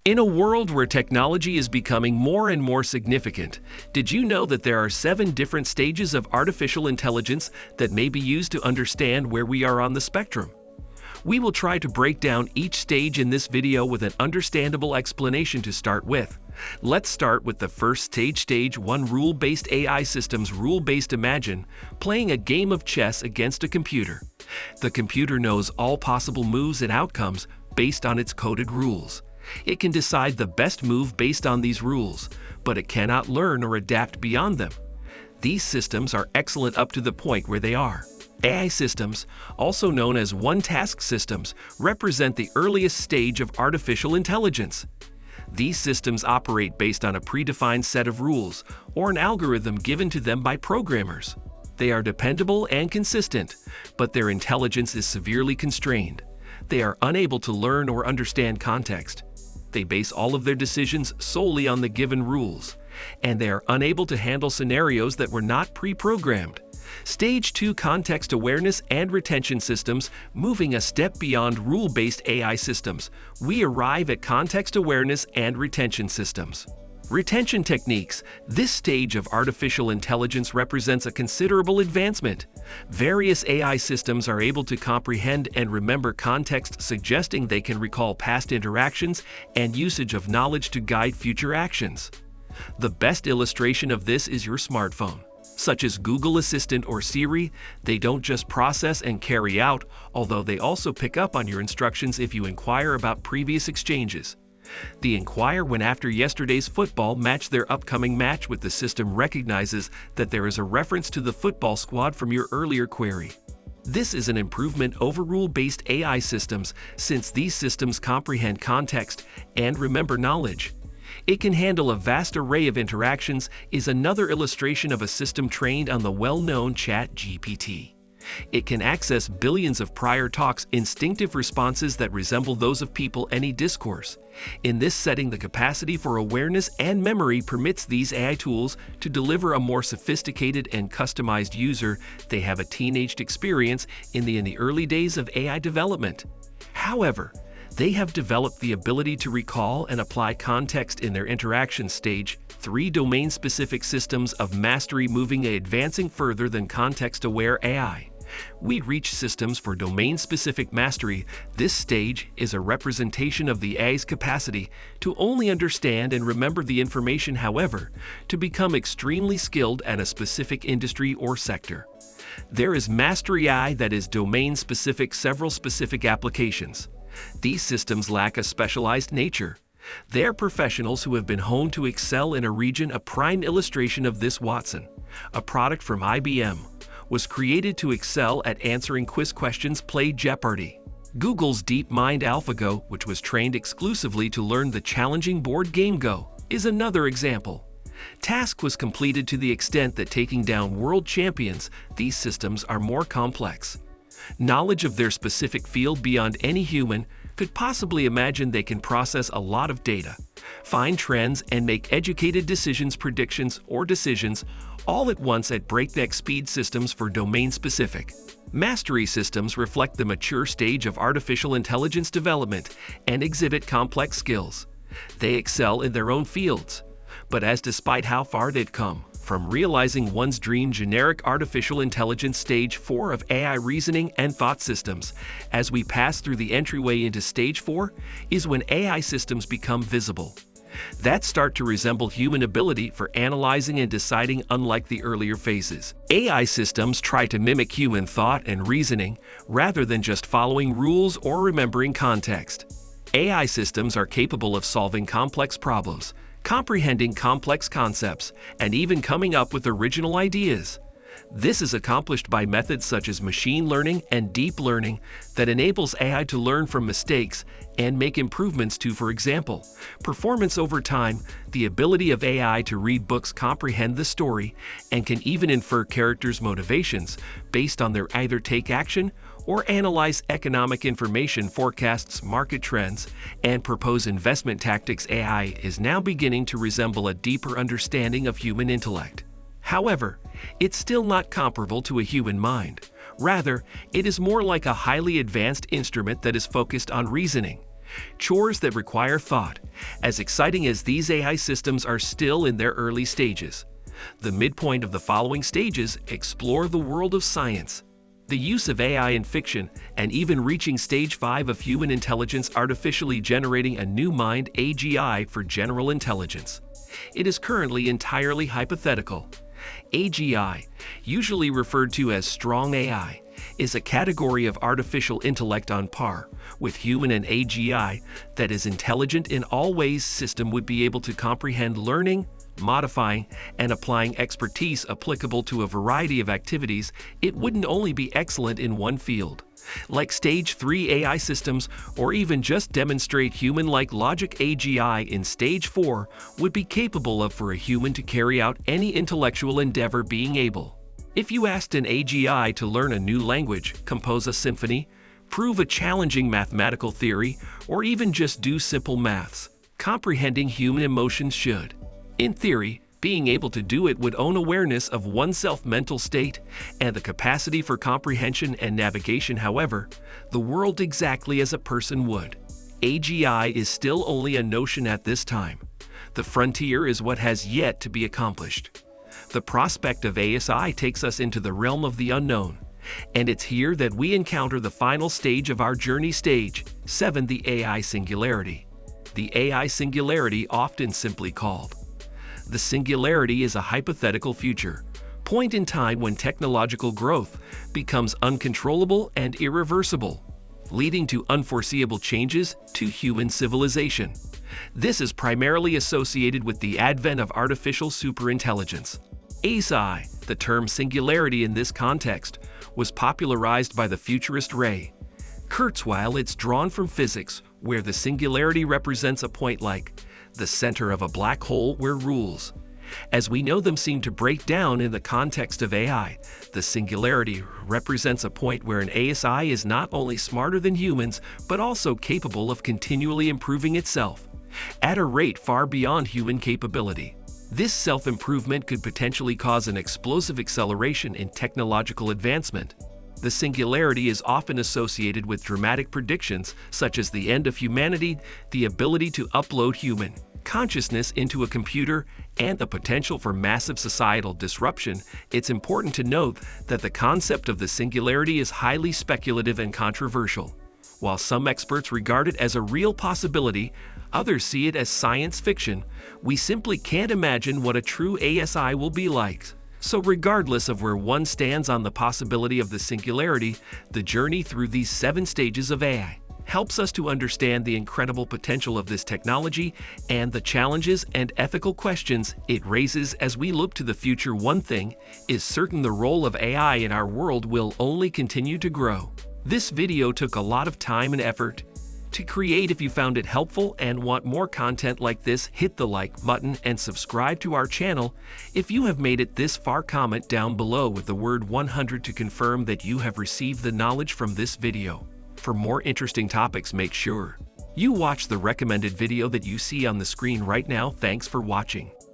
In a world where technology is becoming more and more significant, did you know that there are 7 different stages of artificial intelligence that may be used to understand where we are on the spectrum? We will try to break down each stage in this video with an understandable explanation to start with. Let's start with the first stage, Stage 1, Rule-Based AI Systems. Rule-based: imagine playing a game of chess against a computer. The computer knows all possible moves and outcomes based on its coded rules. It can decide the best move based on these rules, but it cannot learn or adapt beyond them. These systems are excellent up to the point where they are. AI systems, also known as one-task systems, represent the earliest stage of artificial intelligence. These systems operate based on a predefined set of rules or an algorithm given to them by programmers. They are dependable and consistent, but their intelligence is severely constrained. They are unable to learn or understand context. They base all of their decisions solely on the given rules, and they are unable to handle scenarios that were not pre-programmed. Stage 2, Context Awareness and Retention Systems. Moving a step beyond rule-based AI systems, we arrive at context awareness and retention systems. Retention techniques. This stage of artificial intelligence represents a considerable advancement. Various AI systems are able to comprehend and remember context, suggesting they can recall past interactions and usage of knowledge to guide future actions. The best illustration of this is your smartphone. Such as Google Assistant or Siri, they don't just process and carry out, although they also pick up on your instructions if you inquire about previous exchanges. The inquire when after yesterday's football match their upcoming match with the system recognizes that there is a reference to the football squad from your earlier query. This is an improvement over rule-based AI systems since these systems comprehend context and remember knowledge. It can handle a vast array of interactions is another illustration of a system trained on the well-known ChatGPT. It can access billions of prior talks, instinctive responses that resemble those of people, any discourse. In this setting, the capacity for awareness and memory permits these AI tools to deliver a more sophisticated and customized user. They have a teenaged experience in the early days of AI development. However, they have developed the ability to recall and apply context in their interaction. Stage 3, Domain-Specific Systems of Mastery. Advancing further than context-aware AI, we reach systems for domain-specific mastery. This stage is a representation of the AI's capacity to only understand and remember the information, however, to become extremely skilled at a specific industry or sector. There is Mastery AI that is domain-specific, several specific applications. These systems lack a specialized nature. They are professionals who have been honed to excel in a region. A prime illustration of this, Watson, a product from IBM, was created to excel at answering quiz questions. Play Jeopardy! Google's DeepMind AlphaGo, which was trained exclusively to learn the challenging board game Go, is another example. Task was completed to the extent that taking down world champions. These systems are more complex. Knowledge of their specific field beyond any human could possibly imagine. They can process a lot of data, find trends, and make educated decisions, predictions, or decisions all at once at breakneck speed. Systems for domain-specific mastery systems reflect the mature stage of artificial intelligence development and exhibit complex skills. They excel in their own fields, but despite how far they've come from realizing one's dream, generic artificial intelligence. Stage 4 of AI reasoning and thought systems. As we pass through the entryway into Stage 4 is when AI systems become visible. That start to resemble human ability for analyzing and deciding. Unlike the earlier phases, AI systems try to mimic human thought and reasoning rather than just following rules or remembering context. AI systems are capable of solving complex problems, comprehending complex concepts, and even coming up with original ideas. This is accomplished by methods such as machine learning and deep learning that enables AI to learn from mistakes and make improvements to, for example, performance over time. The ability of AI to read books, comprehend the story, and can even infer characters' motivations based on their either take action or analyze economic information, forecasts market trends, and propose investment tactics. AI is now beginning to resemble a deeper understanding of human intellect. However, it's still not comparable to a human mind. Rather, it is more like a highly advanced instrument that is focused on reasoning. chores that require thought. As exciting as these AI systems are still in their early stages. The midpoint of the following stages explore the world of science, the use of AI in fiction, and even reaching stage 5 of human intelligence artificially generating a new mind AGI for general intelligence. It is currently entirely hypothetical. AGI, usually referred to as strong AI, is a category of artificial intellect on par with human and AGI that is intelligent in all ways. System would be able to comprehend learning, modifying, and applying expertise applicable to a variety of activities. It wouldn't only be excellent in one field, like stage 3 AI systems, or even just demonstrate human-like logic. AGI in stage 4 would be capable of for a human to carry out any intellectual endeavor being able. If you asked an AGI to learn a new language, compose a symphony, prove a challenging mathematical theory, or even just do simple maths, comprehending human emotions should, in theory, being able to do it would own awareness of oneself mental state and the capacity for comprehension and navigation. However, the world exactly as a person would. AGI is still only a notion at this time. The frontier is what has yet to be accomplished. The prospect of ASI takes us into the realm of the unknown, and it's here that we encounter the final stage of our journey, stage 7, the AI singularity. The AI singularity, often simply called the singularity, is a hypothetical future point in time when technological growth becomes uncontrollable and irreversible, leading to unforeseeable changes to human civilization. This is primarily associated with the advent of artificial superintelligence. ASI, the term singularity in this context, was popularized by the futurist Ray Kurzweil. It's drawn from physics, where the singularity represents a point like the center of a black hole where rules, as we know them, seem to break down. In the context of AI, the singularity represents a point where an ASI is not only smarter than humans, but also capable of continually improving itself at a rate far beyond human capability. This self-improvement could potentially cause an explosive acceleration in technological advancement. The singularity is often associated with dramatic predictions such as the end of humanity, the ability to upload human consciousness into a computer, and the potential for massive societal disruption. It's important to note that the concept of the singularity is highly speculative and controversial. While some experts regard it as a real possibility, others see it as science fiction. We simply can't imagine what a true ASI will be like. So regardless of where one stands on the possibility of the singularity, the journey through these 7 stages of AI helps us to understand the incredible potential of this technology and the challenges and ethical questions it raises as we look to the future. One thing is certain: the role of AI in our world will only continue to grow. This video took a lot of time and effort to create. If you found it helpful and want more content like this, hit the like button and subscribe to our channel. If you have made it this far, comment down below with the word 100 to confirm that you have received the knowledge from this video. For more interesting topics, make sure you watch the recommended video that you see on the screen right now. Thanks for watching.